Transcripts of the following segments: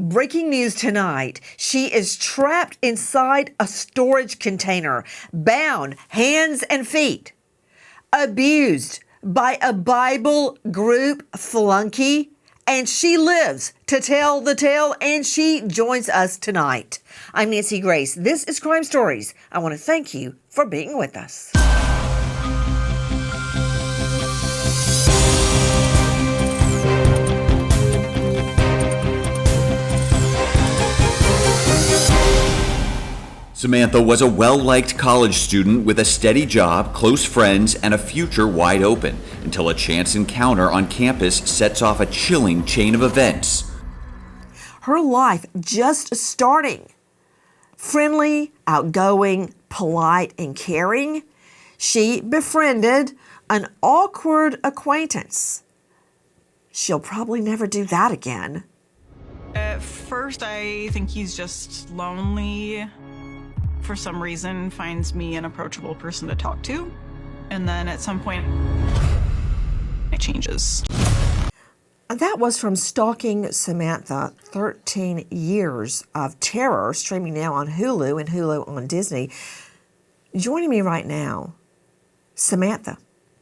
Breaking news tonight. She is trapped inside a storage container, bound hands and feet, abused by a Bible group, Flunky, and she lives to tell the tale, and she joins us tonight. I'm Nancy Grace. This is Crime Stories. I want to thank you for being with us. Samantha was a well-liked college student with a steady job, close friends, and a future wide open, until a chance encounter on campus sets off a chilling chain of events. Her life just starting. Friendly, outgoing, polite, and caring, she befriended an awkward acquaintance. She'll probably never do that again. At first, I think he's just lonely. For some reason, finds me an approachable person to talk to. And then at some point, it changes. That was from Stalking Samantha, 13 Years of Terror, streaming now on Hulu and Hulu on Disney. Joining me right now, Samantha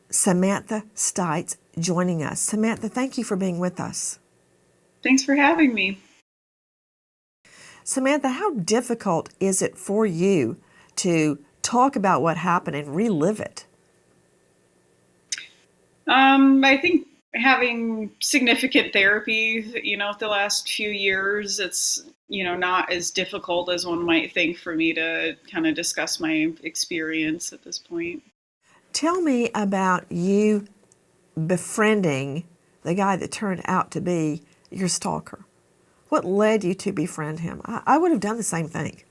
Stites, joining us. Samantha, thank you for being with us. Thanks for having me. Samantha, how difficult is it for you to talk about what happened and relive it? I think having significant therapy, the last few years, it's, not as difficult as one might think for me to kind of discuss my experience at this point. Tell me about you befriending the guy that turned out to be your stalker. What led you to befriend him? I would have done the same thing.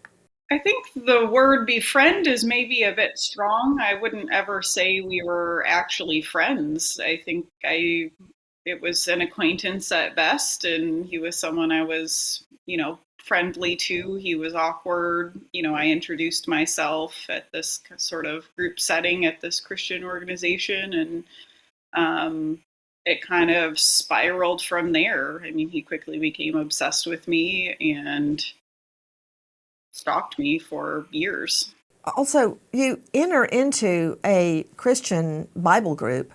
I think the word befriend is maybe a bit strong. I wouldn't ever say we were actually friends. I think it was an acquaintance at best, and he was someone I was, friendly to. He was awkward. I introduced myself at this sort of group setting at this Christian organization, and it kind of spiraled from there. I mean, he quickly became obsessed with me and stalked me for years. Also, you enter into a Christian Bible group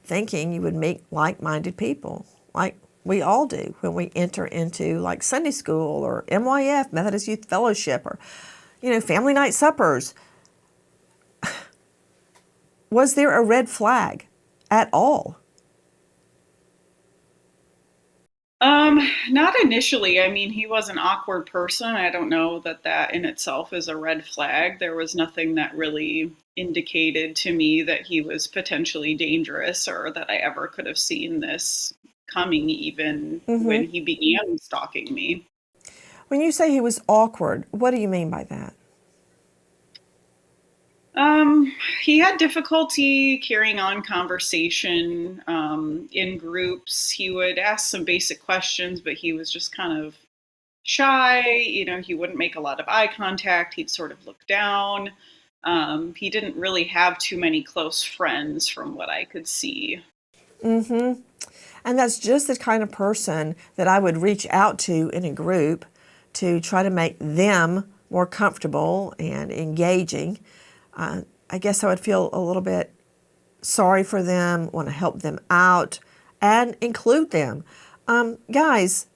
thinking you would meet like-minded people, like we all do when we enter into like Sunday school or MYF, Methodist Youth Fellowship, or, family night suppers. Was there a red flag at all? Not initially. I mean, he was an awkward person. I don't know that in itself is a red flag. There was nothing that really indicated to me that he was potentially dangerous or that I ever could have seen this coming, even when he began stalking me. When you say he was awkward, what do you mean by that? He had difficulty carrying on conversation in groups. He would ask some basic questions, but he was just kind of shy. He wouldn't make a lot of eye contact. He'd sort of look down. He didn't really have too many close friends from what I could see. And that's just the kind of person that I would reach out to in a group to try to make them more comfortable and engaging. I guess I would feel a little bit sorry for them, want to help them out, and include them. Guys,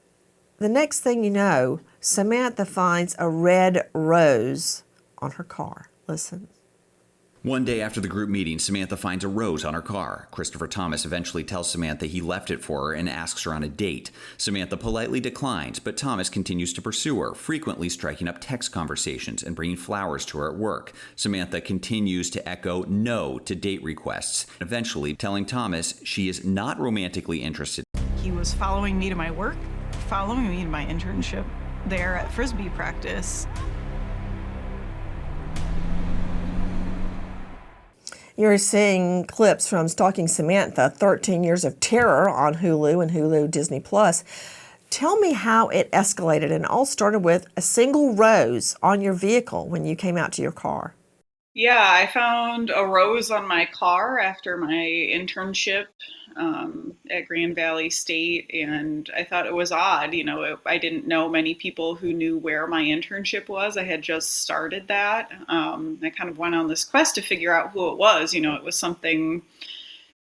the next thing you know, Samantha finds a red rose on her car. Listen. One day after the group meeting, Samantha finds a rose on her car. Christopher Thomas eventually tells Samantha he left it for her and asks her on a date. Samantha politely declines, but Thomas continues to pursue her, frequently striking up text conversations and bringing flowers to her at work. Samantha continues to echo no to date requests, eventually telling Thomas she is not romantically interested. He was following me to my work, following me to my internship there at Frisbee practice. You're seeing clips from Stalking Samantha, 13 Years of Terror on Hulu and Hulu Disney+. Tell me how it escalated and all started with a single rose on your vehicle when you came out to your car. Yeah, I found a rose on my car after my internship at Grand Valley State, and I thought it was odd. I didn't know many people who knew where my internship was. I had just started that. I kind of went on this quest to figure out who it was. It was something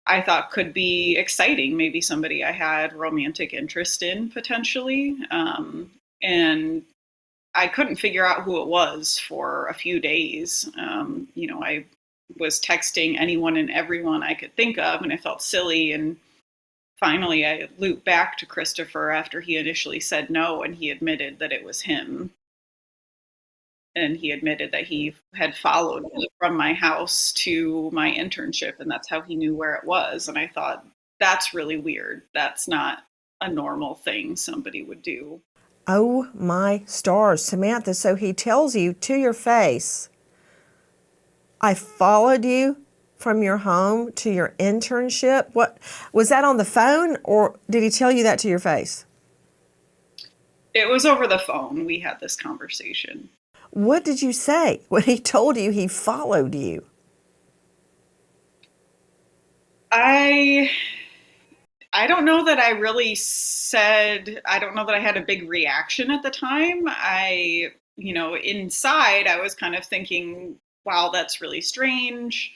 I thought could be exciting, maybe somebody I had romantic interest in potentially. And I couldn't figure out who it was for a few days. I was texting anyone and everyone I could think of, and I felt silly. And finally, I looped back to Christopher after he initially said no, and he admitted that it was him. And he admitted that he had followed me from my house to my internship, and that's how he knew where it was. And I thought, that's really weird. That's not a normal thing somebody would do. Oh my stars, Samantha. So he tells you to your face, I followed you from your home to your internship. What was that on the phone, or did he tell you that to your face? It was over the phone. We had this conversation. What did you say when he told you he followed you? I don't know that I really said, I don't know that I had a big reaction at the time. Inside I was kind of thinking, wow, that's really strange.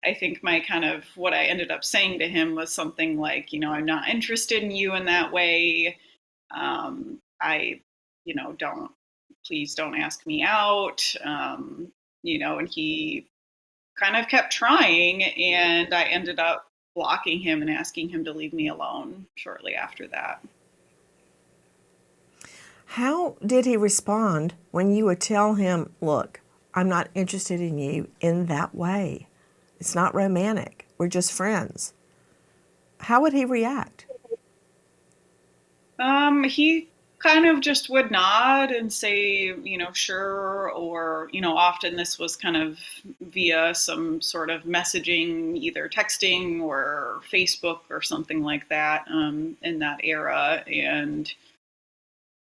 I think what I ended up saying to him was something like, I'm not interested in you in that way. Please don't ask me out. And he kind of kept trying, and I ended up blocking him and asking him to leave me alone shortly after that. How did he respond when you would tell him, look, I'm not interested in you in that way. It's not romantic. We're just friends. How would he react? He kind of just would nod and say, sure. Or, often this was kind of via some sort of messaging, either texting or Facebook or something like that, in that era. And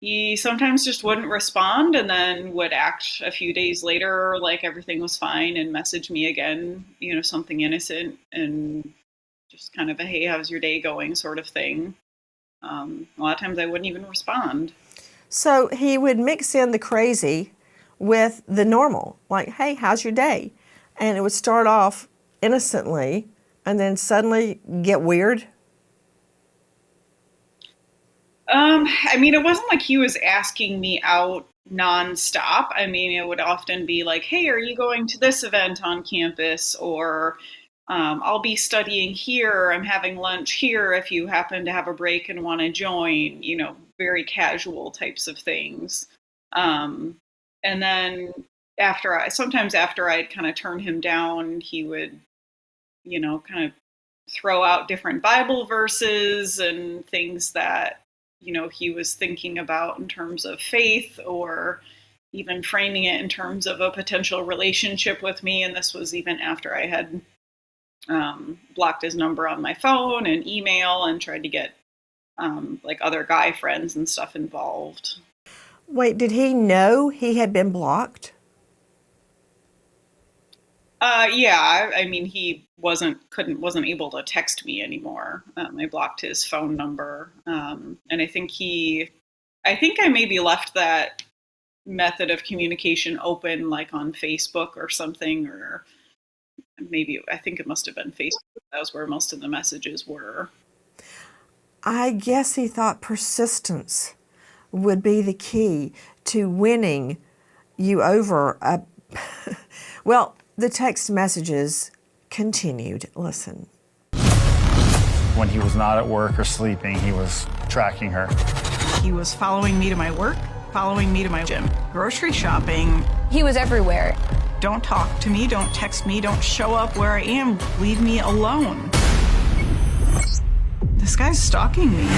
he sometimes just wouldn't respond, and then would act a few days later like everything was fine and message me again, something innocent, and just kind of a, hey, how's your day going sort of thing. A lot of times I wouldn't even respond. So he would mix in the crazy with the normal, like, hey, how's your day? And it would start off innocently and then suddenly get weird. It wasn't like he was asking me out nonstop. It would often be like, hey, are you going to this event on campus? Or I'll be studying here. I'm having lunch here if you happen to have a break and want to join, very casual types of things. And then sometimes after I'd kind of turn him down, he would, kind of throw out different Bible verses and things that, he was thinking about in terms of faith, or even framing it in terms of a potential relationship with me. And this was even after I had blocked his number on my phone and email, and tried to get other guy friends and stuff involved. Wait, did he know he had been blocked? Yeah. He wasn't able to text me anymore. I blocked his phone number. And I think I maybe left that method of communication open, like on Facebook or something, or maybe I think it must have been Facebook. That was where most of the messages were. I guess he thought persistence would be the key to winning you over. Well, the text messages continued. Listen. When he was not at work or sleeping, he was tracking her. He was following me to my work, following me to my gym, grocery shopping. He was everywhere. Don't talk to me, don't text me, don't show up where I am, leave me alone. This guy's stalking me.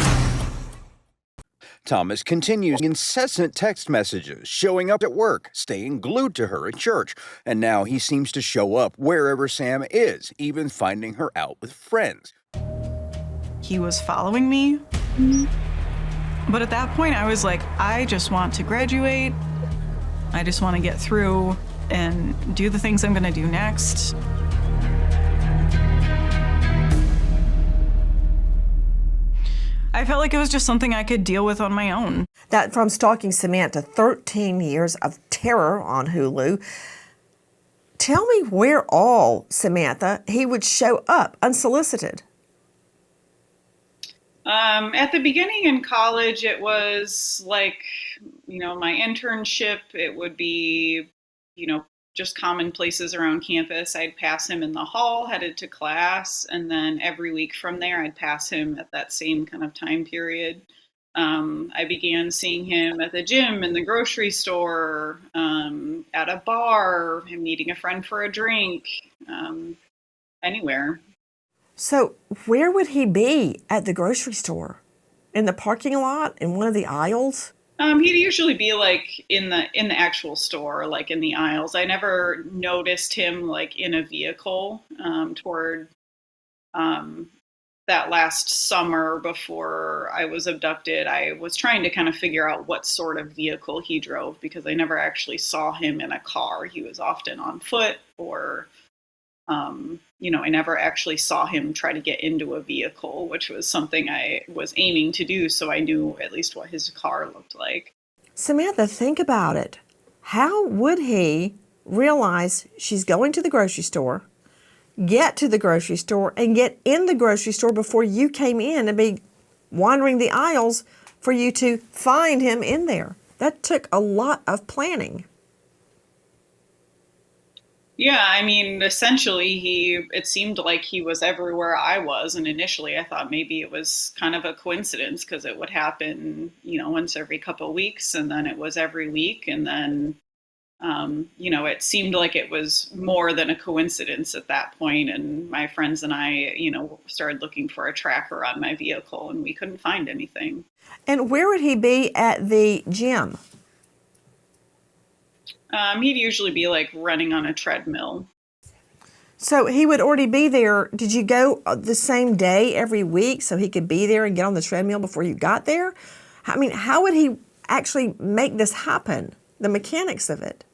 Thomas continues incessant text messages, showing up at work, staying glued to her at church, and now he seems to show up wherever Sam is, even finding her out with friends. He was following me, but at that point I was like, I just want to graduate. I just want to get through and do the things I'm going to do next. I felt like it was just something I could deal with on my own. That from stalking Samantha, 13 years of terror on Hulu. Tell me where all, Samantha, he would show up unsolicited. At the beginning in college, it was like, my internship. It would be, just common places around campus. I'd pass him in the hall, headed to class, and then every week from there, I'd pass him at that same kind of time period. I began seeing him at the gym, in the grocery store, at a bar, him meeting a friend for a drink, anywhere. So where would he be at the grocery store? In the parking lot? In one of the aisles? He'd usually be like in the actual store, like in the aisles. I never noticed him like in a vehicle. Toward that last summer before I was abducted, I was trying to kind of figure out what sort of vehicle he drove, because I never actually saw him in a car. He was often on foot, or I never actually saw him try to get into a vehicle, which was something I was aiming to do, so I knew at least what his car looked like. Samantha, think about it. How would he realize she's going to the grocery store, get to the grocery store, and get in the grocery store before you came in and be wandering the aisles for you to find him in there? That took a lot of planning. Yeah, I mean, essentially, it seemed like he was everywhere I was. And initially, I thought maybe it was kind of a coincidence, because it would happen, once every couple of weeks. And then it was every week. And then, it seemed like it was more than a coincidence at that point. And my friends and I, started looking for a tracker on my vehicle, and we couldn't find anything. And where would he be at the gym? He'd usually be like running on a treadmill. So he would already be there. Did you go the same day every week so he could be there and get on the treadmill before you got there? I mean, how would he actually make this happen? The mechanics of it.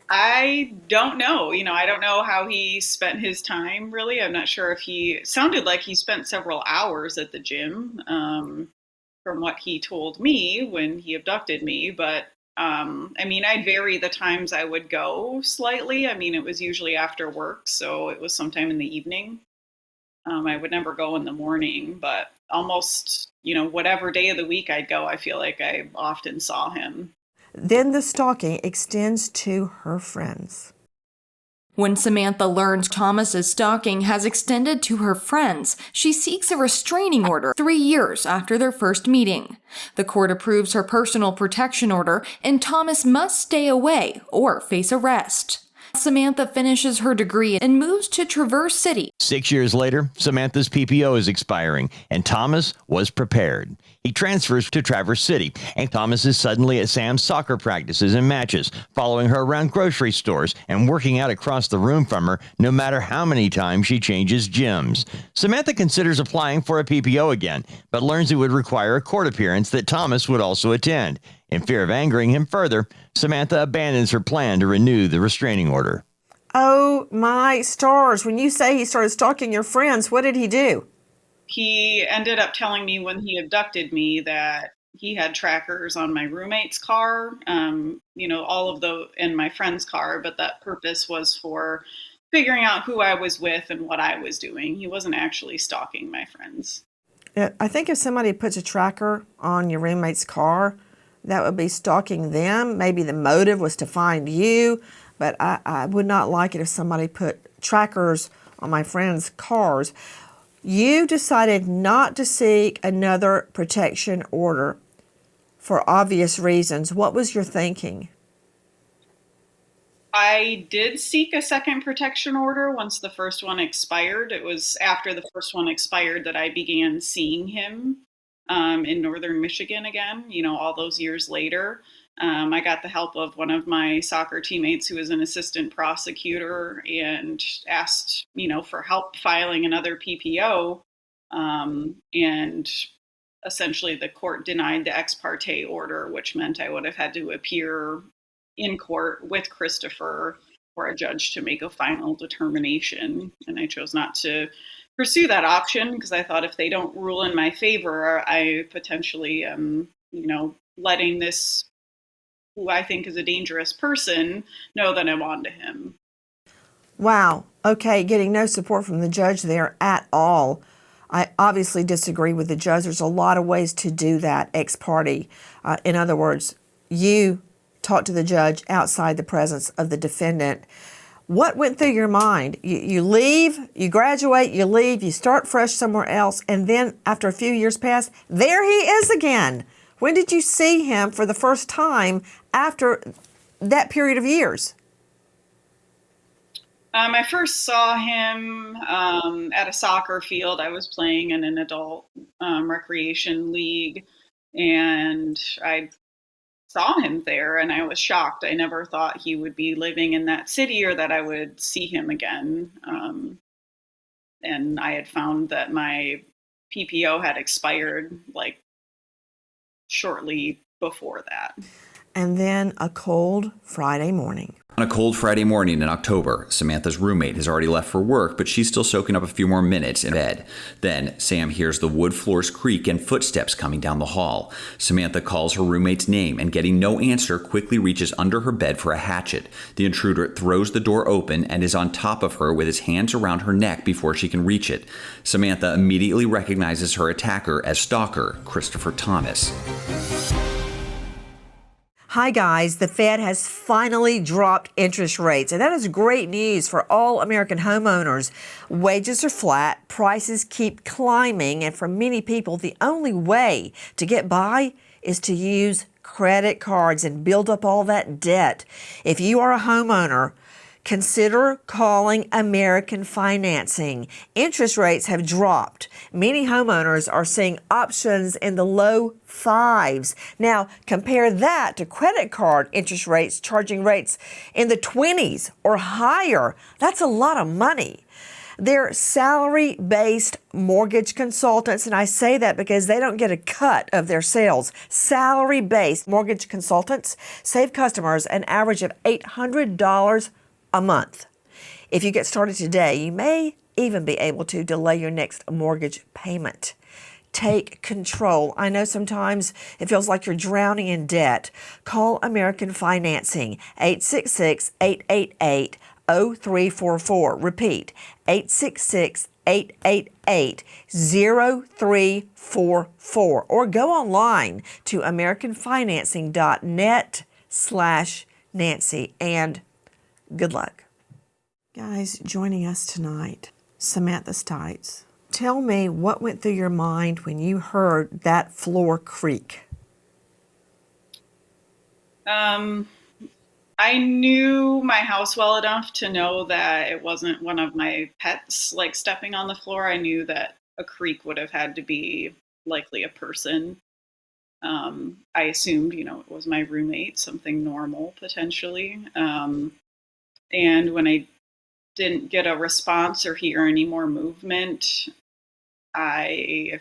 I don't know. I don't know how he spent his time, really. I'm not sure if it sounded like he spent several hours at the gym, from what he told me when he abducted me. But I'd vary the times I would go slightly. It was usually after work, so it was sometime in the evening. I would never go in the morning, but almost, whatever day of the week I'd go, I feel like I often saw him. Then the stalking extends to her friends. When Samantha learns Thomas's stalking has extended to her friends, she seeks a restraining order 3 years after their first meeting. The court approves her personal protection order, and Thomas must stay away or face arrest. Samantha finishes her degree and moves to Traverse City. 6 years later, Samantha's PPO is expiring, and Thomas was prepared. He transfers to Traverse City, and Thomas is suddenly at Sam's soccer practices and matches, following her around grocery stores and working out across the room from her no matter how many times she changes gyms. Samantha considers applying for a PPO again, but learns it would require a court appearance that Thomas would also attend. In fear of angering him further, Samantha abandons her plan to renew the restraining order. Oh my stars. When you say he started stalking your friends, what did he do? He ended up telling me when he abducted me that he had trackers on my roommate's car, all of the in my friend's car, but that purpose was for figuring out who I was with and what I was doing. He wasn't actually stalking my friends. I think if somebody puts a tracker on your roommate's car, that would be stalking them. Maybe the motive was to find you, but I would not like it if somebody put trackers on my friends' cars. You decided not to seek another protection order for obvious reasons. What was your thinking? I did seek a second protection order once the first one expired. It was after the first one expired that I began seeing him in northern Michigan again, all those years later. I got the help of one of my soccer teammates who was an assistant prosecutor and asked, for help filing another PPO. And essentially the court denied the ex parte order, which meant I would have had to appear in court with Christopher for a judge to make a final determination. And I chose not to pursue that option because I thought if they don't rule in my favor, I potentially am, letting this, who I think is a dangerous person, know that I'm on to him. Wow. Okay, getting no support from the judge there at all. I obviously disagree with the judge. There's a lot of ways to do that ex parte. In other words, you talk to the judge outside the presence of the defendant. What went through your mind? You leave, you graduate, you leave, you start fresh somewhere else, and then after a few years pass, there he is again. When did you see him for the first time after that period of years? I first saw him at a soccer field. I was playing in an adult recreation league, and I saw him there, and I was shocked. I never thought he would be living in that city or that I would see him again. And I had found that my PPO had expired like shortly before that. And then a cold Friday morning. On a cold Friday morning in October, Samantha's roommate has already left for work, but she's still soaking up a few more minutes in bed. Then Sam hears the wood floors creak and footsteps coming down the hall. Samantha calls her roommate's name and, getting no answer, quickly reaches under her bed for a hatchet. The intruder throws the door open and is on top of her with his hands around her neck before she can reach it. Samantha immediately recognizes her attacker as stalker Christopher Thomas. Hi guys, the Fed has finally dropped interest rates, and that is great news for all American homeowners. Wages are flat, prices keep climbing, and for many people, the only way to get by is to use credit cards and build up all that debt. If you are a homeowner, consider calling American Financing. Interest rates have dropped. Many homeowners are seeing options in the low fives. Now, compare that to credit card interest rates, charging rates in the 20s or higher. That's a lot of money. They're salary-based mortgage consultants, and I say that because they don't get a cut of their sales. Salary-based mortgage consultants save customers an average of $800 a month. If you get started today, you may even be able to delay your next mortgage payment. Take control. I know sometimes it feels like you're drowning in debt. Call American Financing, 866-888-0344. Repeat, 866-888-0344. Or go online to americanfinancing.net/Nancy. And good luck. Guys, joining us tonight, Samantha Stites. Tell me what went through your mind when you heard that floor creak. I knew my house well enough to know that it wasn't one of my pets like stepping on the floor. I knew that a creak would have had to be likely a person. I assumed, it was my roommate, something normal potentially. And when I didn't get a response or hear any more movement, I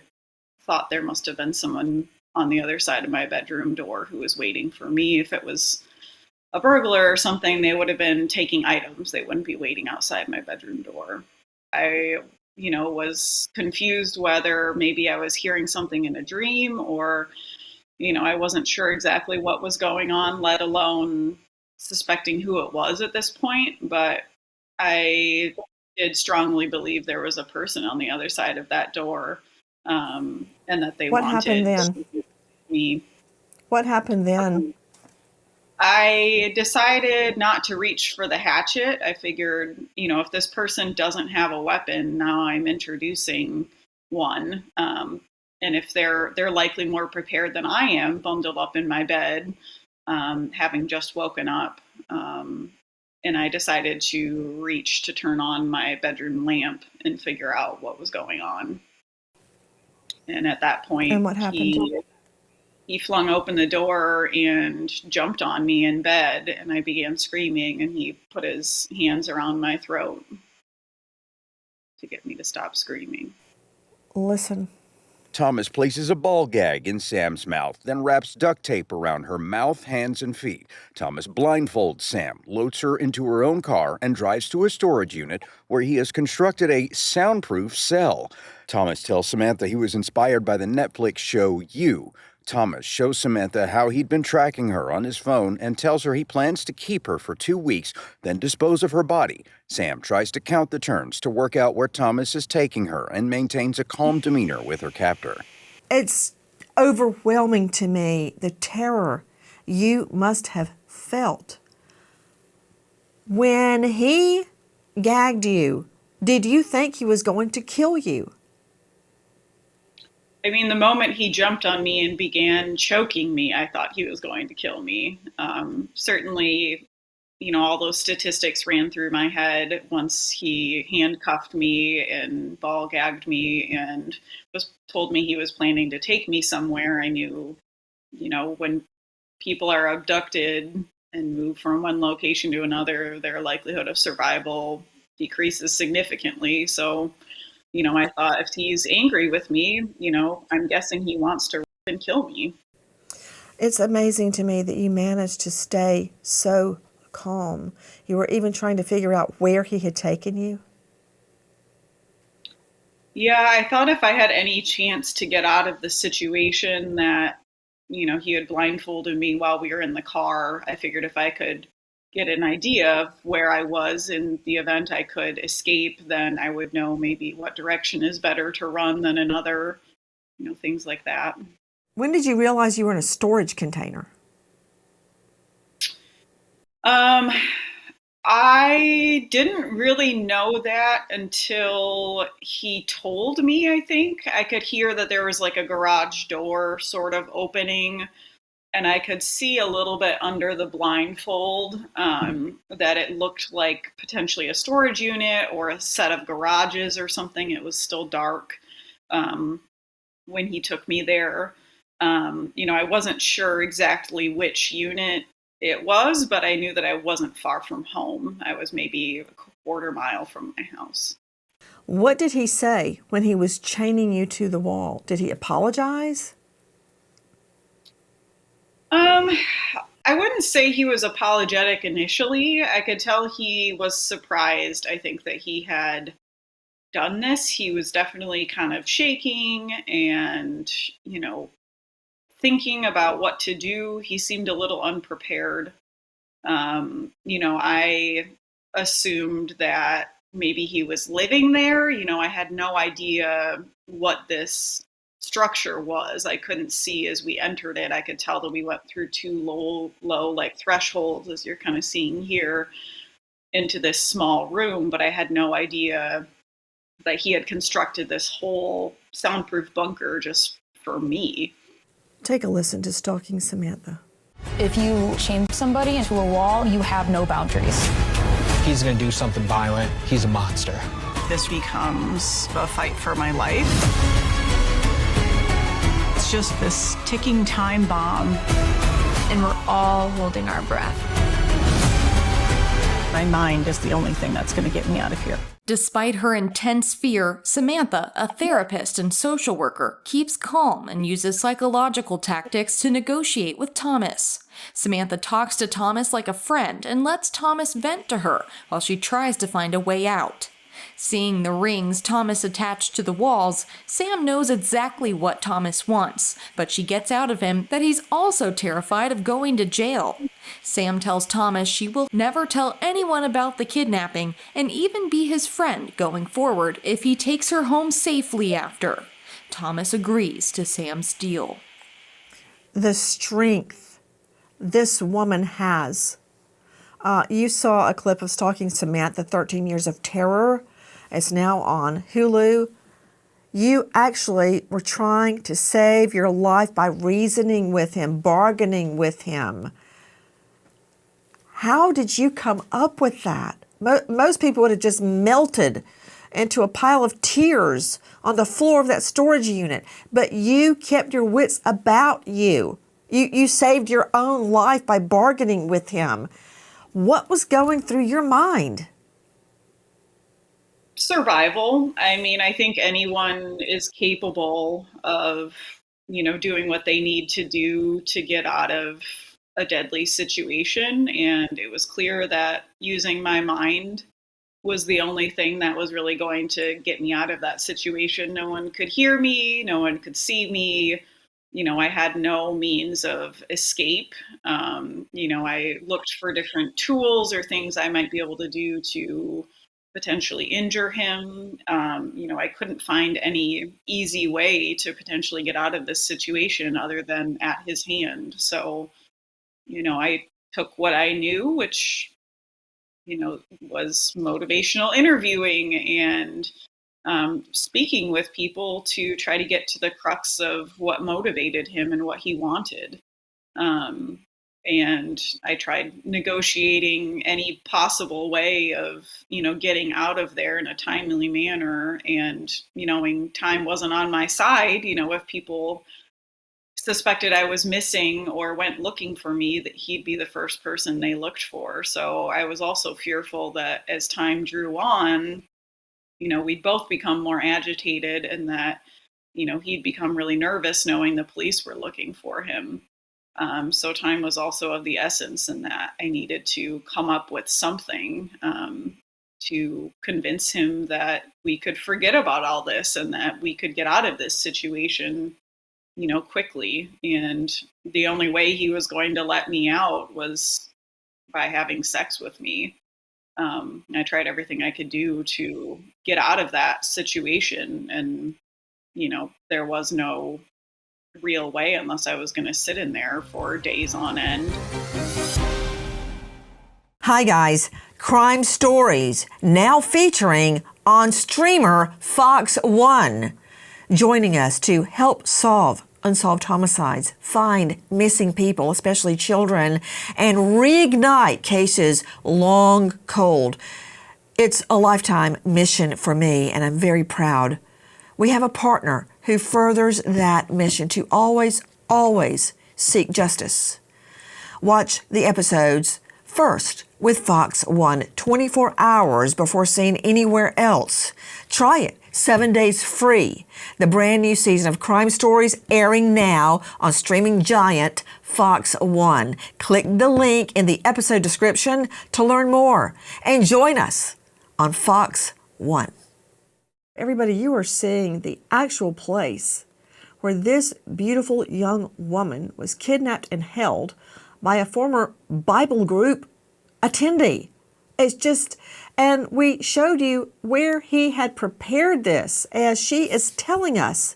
thought there must have been someone on the other side of my bedroom door who was waiting for me. If it was a burglar or something, they would have been taking items. They wouldn't be waiting outside my bedroom door. I, was confused whether maybe I was hearing something in a dream or, I wasn't sure exactly what was going on, let alone suspecting who it was at this point. But I did strongly believe there was a person on the other side of that door, and that they What wanted happened then? me. What happened then? I decided not to reach for the hatchet. I figured, if this person doesn't have a weapon, now I'm introducing one. And if they're likely more prepared than I am, bundled up in my bed, having just woken up. And I decided to reach to turn on my bedroom lamp and figure out what was going on. And at that point, And what happened? he flung open the door and jumped on me in bed, and I began screaming, and he put his hands around my throat to get me to stop screaming. Listen. Thomas places a ball gag in Sam's mouth, then wraps duct tape around her mouth, hands, and feet. Thomas blindfolds Sam, loads her into her own car, and drives to a storage unit where he has constructed a soundproof cell. Thomas tells Samantha he was inspired by the Netflix show You. Thomas shows Samantha how he'd been tracking her on his phone and tells her he plans to keep her for 2 weeks, then dispose of her body. Sam tries to count the turns to work out where Thomas is taking her and maintains a calm demeanor with her captor. It's overwhelming to me, the terror you must have felt. When he gagged you, did you think he was going to kill you? I mean, the moment he jumped on me and began choking me, I thought he was going to kill me. Certainly, all those statistics ran through my head once he handcuffed me and ball gagged me and told me he was planning to take me somewhere. I knew, when people are abducted and move from one location to another, their likelihood of survival decreases significantly. So, I thought if he's angry with me, I'm guessing he wants to kill me. It's amazing to me that you managed to stay so calm. You were even trying to figure out where he had taken you. Yeah, I thought if I had any chance to get out of the situation that, he had blindfolded me while we were in the car. I figured if I could get an idea of where I was in the event I could escape, then I would know maybe what direction is better to run than another, things like that. When did you realize you were in a storage container? I didn't really know that until he told me, I think. I could hear that there was like a garage door sort of opening, and I could see a little bit under the blindfold that it looked like potentially a storage unit or a set of garages or something. It was still dark when he took me there. I wasn't sure exactly which unit it was, but I knew that I wasn't far from home. I was maybe a quarter mile from my house. What did he say when he was chaining you to the wall? Did he apologize? I wouldn't say he was apologetic initially. I could tell he was surprised, I think, that he had done this. He was definitely kind of shaking and, thinking about what to do. He seemed a little unprepared. I assumed that maybe he was living there. I had no idea what this structure was. I couldn't see as we entered it. I could tell that we went through two low like thresholds, as you're kind of seeing here, into this small room, but I had no idea that he had constructed this whole soundproof bunker just for me. Take a listen to Stalking Samantha. If you chain somebody into a wall, you have no boundaries. He's going to do something violent. He's a monster. This becomes a fight for my life. It's just this ticking time bomb. And we're all holding our breath. My mind is the only thing that's going to get me out of here. Despite her intense fear, Samantha, a therapist and social worker, keeps calm and uses psychological tactics to negotiate with Thomas. Samantha talks to Thomas like a friend and lets Thomas vent to her while she tries to find a way out. Seeing the rings Thomas attached to the walls, Sam knows exactly what Thomas wants, but she gets out of him that he's also terrified of going to jail. Sam tells Thomas she will never tell anyone about the kidnapping and even be his friend going forward if he takes her home safely after. Thomas agrees to Sam's deal. The strength this woman has. You saw a clip of Stalking Samantha, 13 Years of Terror. It's now on Hulu. You actually were trying to save your life by reasoning with him, bargaining with him. How did you come up with that? Most people would have just melted into a pile of tears on the floor of that storage unit. But you kept your wits about you. You saved your own life by bargaining with him. What was going through your mind? survival. I mean, I think anyone is capable of, doing what they need to do to get out of a deadly situation. And it was clear that using my mind was the only thing that was really going to get me out of that situation. No one could hear me, no one could see me. I had no means of escape. I looked for different tools or things I might be able to do to potentially injure him. I couldn't find any easy way to potentially get out of this situation other than at his hand. So, I took what I knew, which, was motivational interviewing and speaking with people to try to get to the crux of what motivated him and what he wanted. Um, and I tried negotiating any possible way of, getting out of there in a timely manner. And, when time wasn't on my side, if people suspected I was missing or went looking for me, that he'd be the first person they looked for. So I was also fearful that as time drew on, we'd both become more agitated and that, he'd become really nervous knowing the police were looking for him. So time was also of the essence in that I needed to come up with something to convince him that we could forget about all this and that we could get out of this situation, quickly. And the only way he was going to let me out was by having sex with me. I tried everything I could do to get out of that situation. And, there was no real way unless I was going to sit in there for days on end. Hi guys, Crime Stories now featuring on streamer Fox One. Joining us to help solve unsolved homicides, find missing people, especially children, and reignite cases long cold. It's a lifetime mission for me, and I'm very proud. We have a partner who furthers that mission to always, always seek justice. Watch the episodes first with Fox One 24 hours before seeing anywhere else. Try it 7 days free. The brand new season of Crime Stories airing now on streaming giant Fox One. Click the link in the episode description to learn more and join us on Fox One. Everybody, you are seeing the actual place where this beautiful young woman was kidnapped and held by a former Bible group attendee. It's just, and we showed you where he had prepared this, as she is telling us,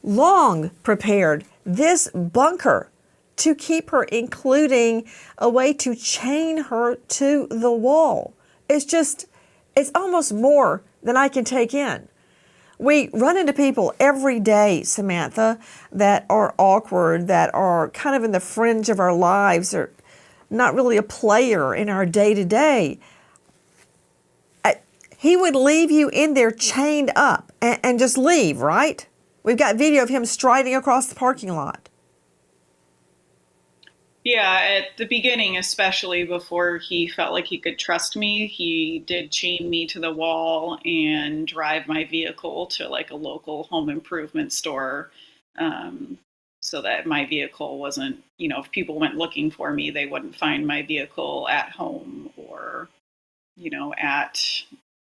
long prepared this bunker to keep her, including a way to chain her to the wall. It's almost more than I can take in. We run into people every day, Samantha, that are awkward, that are kind of in the fringe of our lives, or not really a player in our day-to-day. He would leave you in there chained up and just leave, right? We've got video of him striding across the parking lot. Yeah, at the beginning, especially before he felt like he could trust me, he did chain me to the wall and drive my vehicle to like a local home improvement store, so that my vehicle wasn't, if people went looking for me, they wouldn't find my vehicle at home or,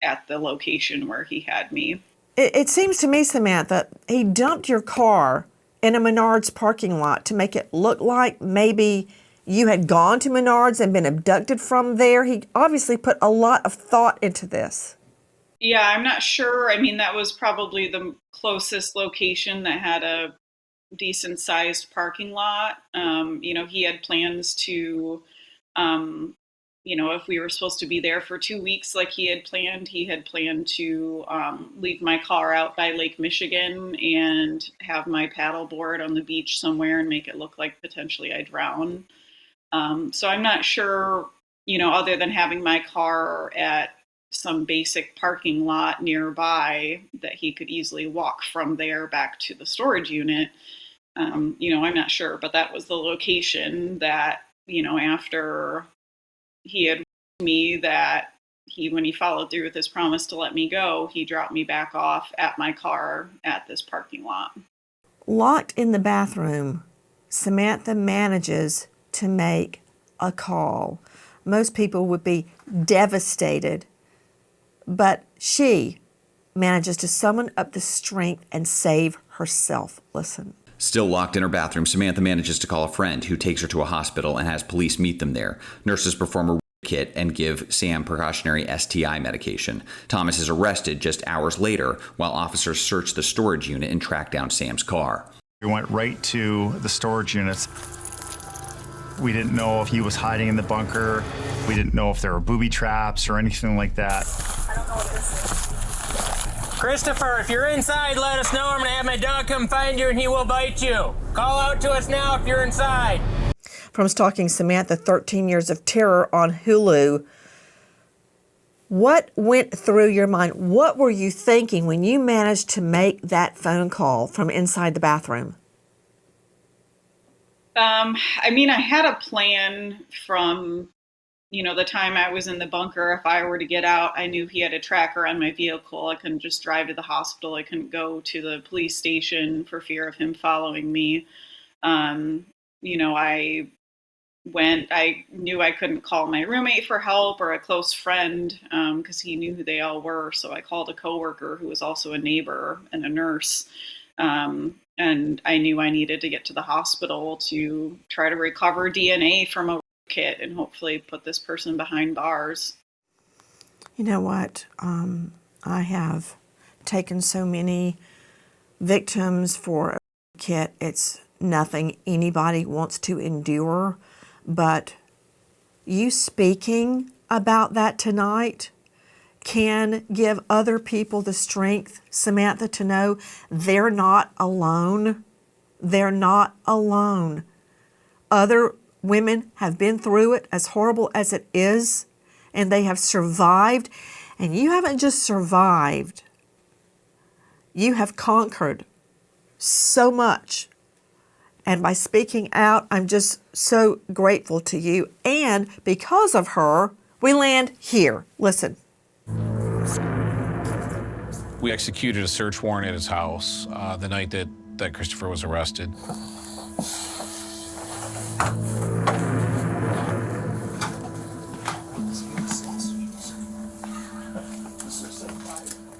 at the location where he had me. It seems to me, Samantha, he dumped your car in a Menards parking lot to make it look like maybe you had gone to Menards and been abducted from there. He obviously put a lot of thought into this. Yeah, I'm not sure. I mean, that was probably the closest location that had a decent sized parking lot. He had plans to, if we were supposed to be there for 2 weeks like he had planned to leave my car out by Lake Michigan and have my paddleboard on the beach somewhere and make it look like potentially I drown. So I'm not sure, other than having my car at some basic parking lot nearby, that he could easily walk from there back to the storage unit. I'm not sure, but that was the location that, after he had me, that when he followed through with his promise to let me go, he dropped me back off at my car at this parking lot. Locked in the bathroom, Samantha manages to make a call. Most people would be devastated, but she manages to summon up the strength and save herself. Listen. Still locked in her bathroom, Samantha manages to call a friend who takes her to a hospital and has police meet them there. Nurses perform a kit and give Sam precautionary STI medication. Thomas is arrested just hours later while officers search the storage unit and track down Sam's car. We went right to the storage units. We didn't know if he was hiding in the bunker. We didn't know if there were booby traps or anything like that. I don't know what this is. Christopher, if you're inside, let us know. I'm going to have my dog come find you and he will bite you. Call out to us now if you're inside. From Stalking Samantha, 13 Years of Terror on Hulu. What went through your mind? What were you thinking when you managed to make that phone call from inside the bathroom? I mean, I had a plan from, the time I was in the bunker. If I were to get out, I knew he had a tracker on my vehicle. I couldn't just drive to the hospital. I couldn't go to the police station for fear of him following me. I knew I couldn't call my roommate for help or a close friend because he knew who they all were. So I called a coworker who was also a neighbor and a nurse. And I knew I needed to get to the hospital to try to recover DNA from a kit and hopefully put this person behind bars. You know what? I have taken so many victims for a kit. It's nothing anybody wants to endure. But you speaking about that tonight can give other people the strength, Samantha, to know they're not alone. They're not alone. Other women have been through it, as horrible as it is, and they have survived. And you haven't just survived. You have conquered so much. And by speaking out, I'm just so grateful to you. And because of her, we land here. Listen. We executed a search warrant at his house the night that Christopher was arrested.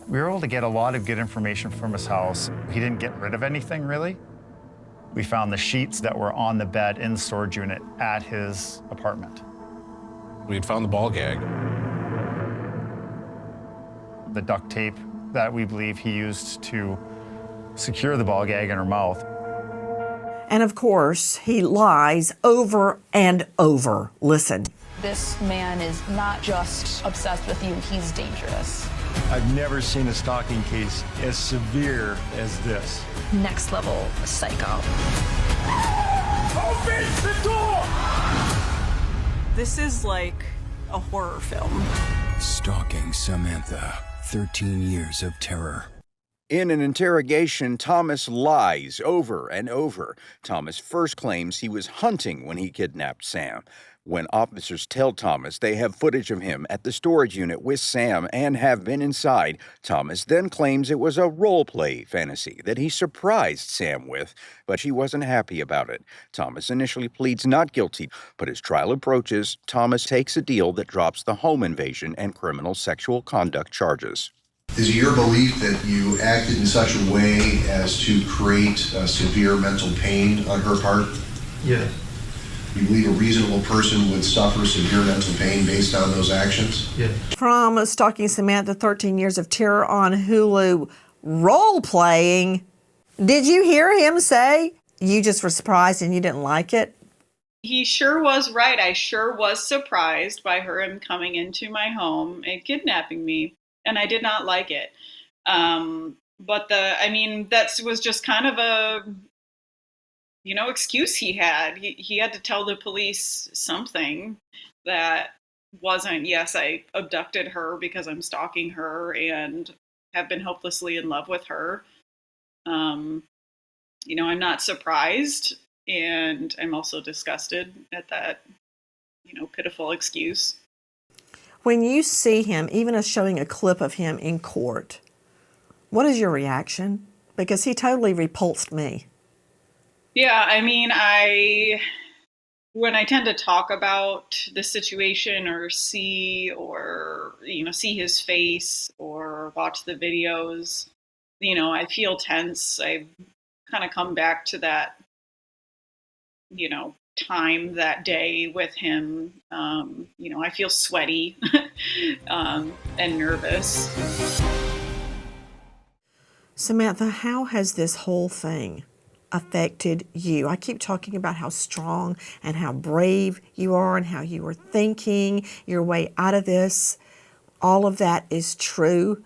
We were able to get a lot of good information from his house. He didn't get rid of anything, really. We found the sheets that were on the bed in the storage unit at his apartment. We had found the ball gag. The duct tape that we believe he used to secure the ball gag in her mouth. And of course, he lies over and over. Listen. This man is not just obsessed with you, he's dangerous. I've never seen a stalking case as severe as this. Next level psycho. Open the door! This is like a horror film. Stalking Samantha, 13 Years of Terror. In an interrogation, Thomas lies over and over. Thomas first claims he was hunting when he kidnapped Sam. When officers tell Thomas they have footage of him at the storage unit with Sam and have been inside, Thomas then claims it was a role-play fantasy that he surprised Sam with, but she wasn't happy about it. Thomas initially pleads not guilty, but as trial approaches, Thomas takes a deal that drops the home invasion and criminal sexual conduct charges. Is it your belief that you acted in such a way as to create severe mental pain on her part? Yes. You believe a reasonable person would suffer severe mental pain based on those actions? Yes. From Stalking Samantha, 13 Years of Terror on Hulu, role-playing. Did you hear him say you just were surprised and you didn't like it? He sure was right. I sure was surprised by him coming into my home and kidnapping me, and I did not like it. But that was just kind of a excuse he had. He had to tell the police something that wasn't, yes, I abducted her because I'm stalking her and have been hopelessly in love with her. I'm not surprised, and I'm also disgusted at that, pitiful excuse. When you see him, even us showing a clip of him in court, what is your reaction? Because he totally repulsed me. Yeah, I mean, when I tend to talk about the situation or see his face or watch the videos, I feel tense. I kind of come back to that, time that day with him. I feel sweaty and nervous. Samantha, how has this whole thing affected you? I keep talking about how strong and how brave you are and how you are thinking your way out of this. All of that is true,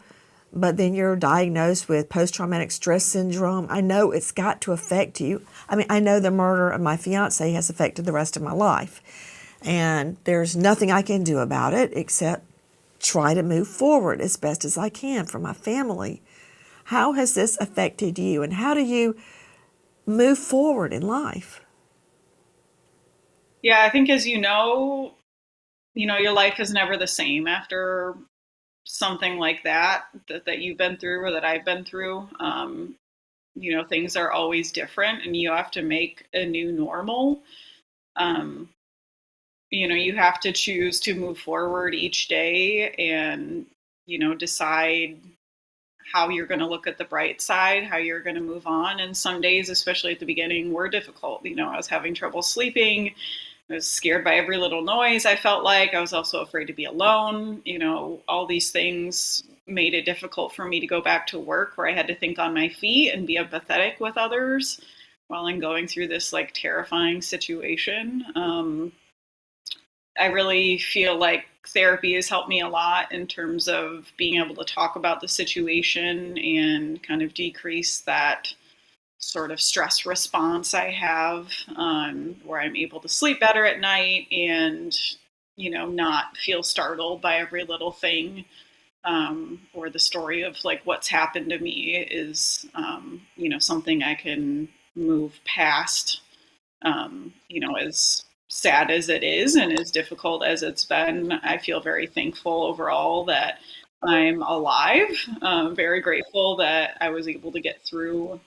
but then you're diagnosed with post-traumatic stress syndrome. I know it's got to affect you. I mean, I know the murder of my fiance has affected the rest of my life, and there's nothing I can do about it except try to move forward as best as I can for my family. How has this affected you, and how do you move forward in life? Yeah, I think as your life is never the same after something like that you've been through or that I've been through. Things are always different and you have to make a new normal. You have to choose to move forward each day and, decide how you're going to look at the bright side, how you're going to move on. And some days, especially at the beginning, were difficult. I was having trouble sleeping. I was scared by every little noise. I felt like I was also afraid to be alone. All these things made it difficult for me to go back to work where I had to think on my feet and be empathetic with others while I'm going through this like terrifying situation. I really feel like therapy has helped me a lot in terms of being able to talk about the situation and kind of decrease that sort of stress response I have, where I'm able to sleep better at night and, not feel startled by every little thing, or the story of like what's happened to me is, something I can move past, as sad as it is and as difficult as it's been. I feel very thankful overall that I'm alive. Very grateful that I was able to get through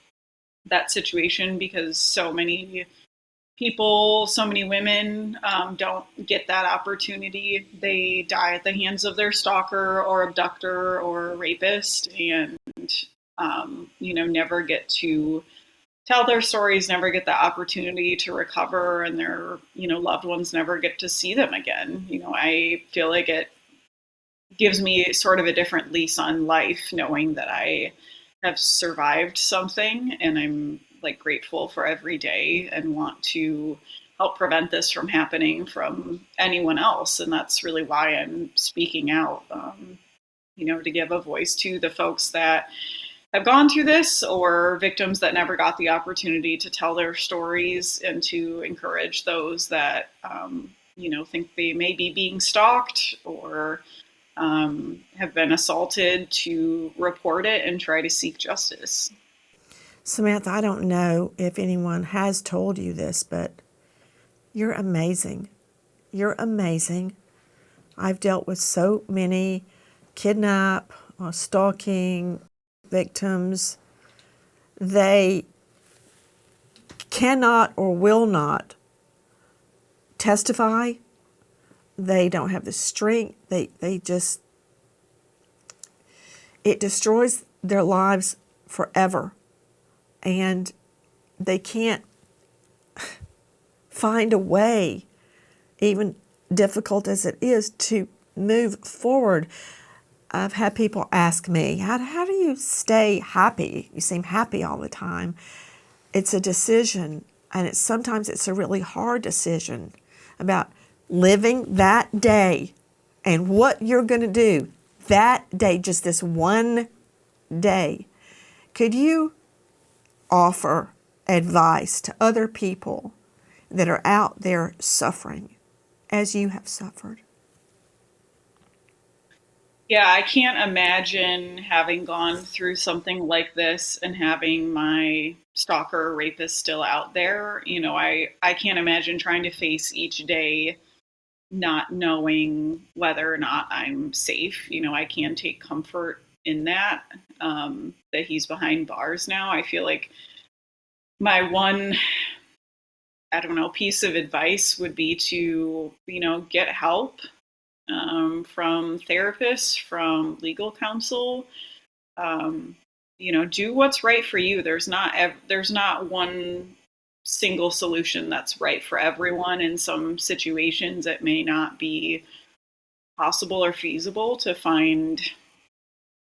that situation because so many people, so many women don't get that opportunity. They die at the hands of their stalker or abductor or rapist and, never get to tell their stories, never get the opportunity to recover, and their, loved ones never get to see them again. I feel like it gives me sort of a different lease on life knowing that I have survived something and I'm like grateful for every day and want to help prevent this from happening from anyone else. And that's really why I'm speaking out, to give a voice to the folks that have gone through this or victims that never got the opportunity to tell their stories and to encourage those that, think they may be being stalked or have been assaulted to report it and try to seek justice. Samantha, I don't know if anyone has told you this, but you're amazing. You're amazing. I've dealt with so many kidnap, stalking victims. They cannot or will not testify. They don't have the strength. They just, it destroys their lives forever. And they can't find a way, even difficult as it is, to move forward. I've had people ask me, how do you stay happy? You seem happy all the time. It's a decision, and sometimes it's a really hard decision about living that day and what you're going to do that day, just this one day. Could you offer advice to other people that are out there suffering as you have suffered? Yeah, I can't imagine having gone through something like this and having my stalker or rapist still out there. I can't imagine trying to face each day not knowing whether or not I'm safe. You know, I can take comfort in that, that he's behind bars now. I feel like my one, I don't know, piece of advice would be to, you know, get help from therapists, from legal counsel. You know, do what's right for you. There's not one single solution that's right for everyone. In some situations, it may not be possible or feasible to find,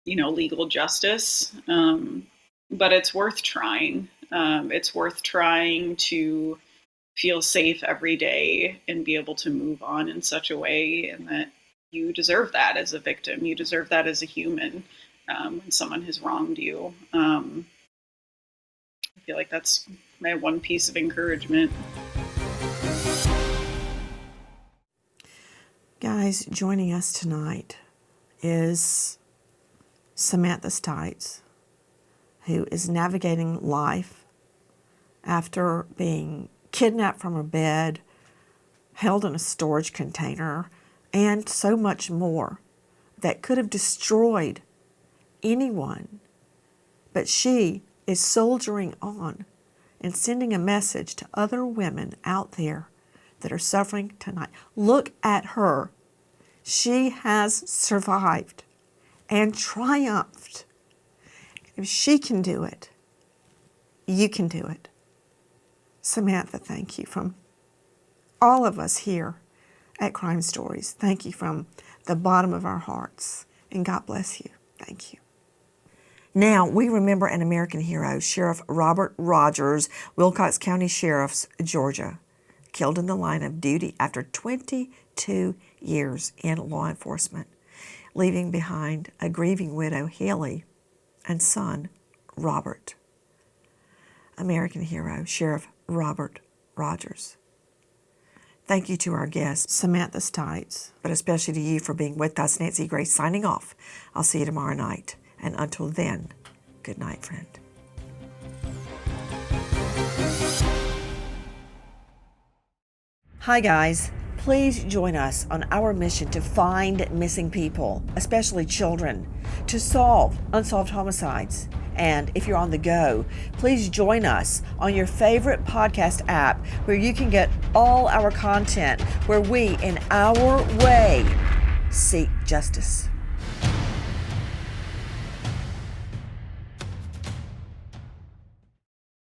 you know, legal justice, but it's worth trying. It's worth trying to feel safe every day and be able to move on in such a way, and that you deserve that as a victim. You deserve that as a human. When someone has wronged you. I feel like that's my one piece of encouragement. Guys, joining us tonight is Samantha Stites, who is navigating life after being kidnapped from her bed, held in a storage container, and so much more that could have destroyed anyone. But she is soldiering on and sending a message to other women out there that are suffering tonight. Look at her. She has survived and triumphed. If she can do it, you can do it. Samantha, thank you from all of us here at Crime Stories. Thank you from the bottom of our hearts, and God bless you. Thank you. Now, we remember an American hero, Sheriff Robert Rogers, Wilcox County Sheriff's, Georgia, killed in the line of duty after 22 years in law enforcement, leaving behind a grieving widow, Haley, and son, Robert. American hero, Sheriff Robert Rogers. Thank you to our guest, Samantha Stites, but especially to you for being with us. Nancy Grace signing off. I'll see you tomorrow night. And until then, good night, friend. Hi, guys. Please join us on our mission to find missing people, especially children, to solve unsolved homicides. And if you're on the go, please join us on your favorite podcast app where you can get all our content, where we, in our way, seek justice.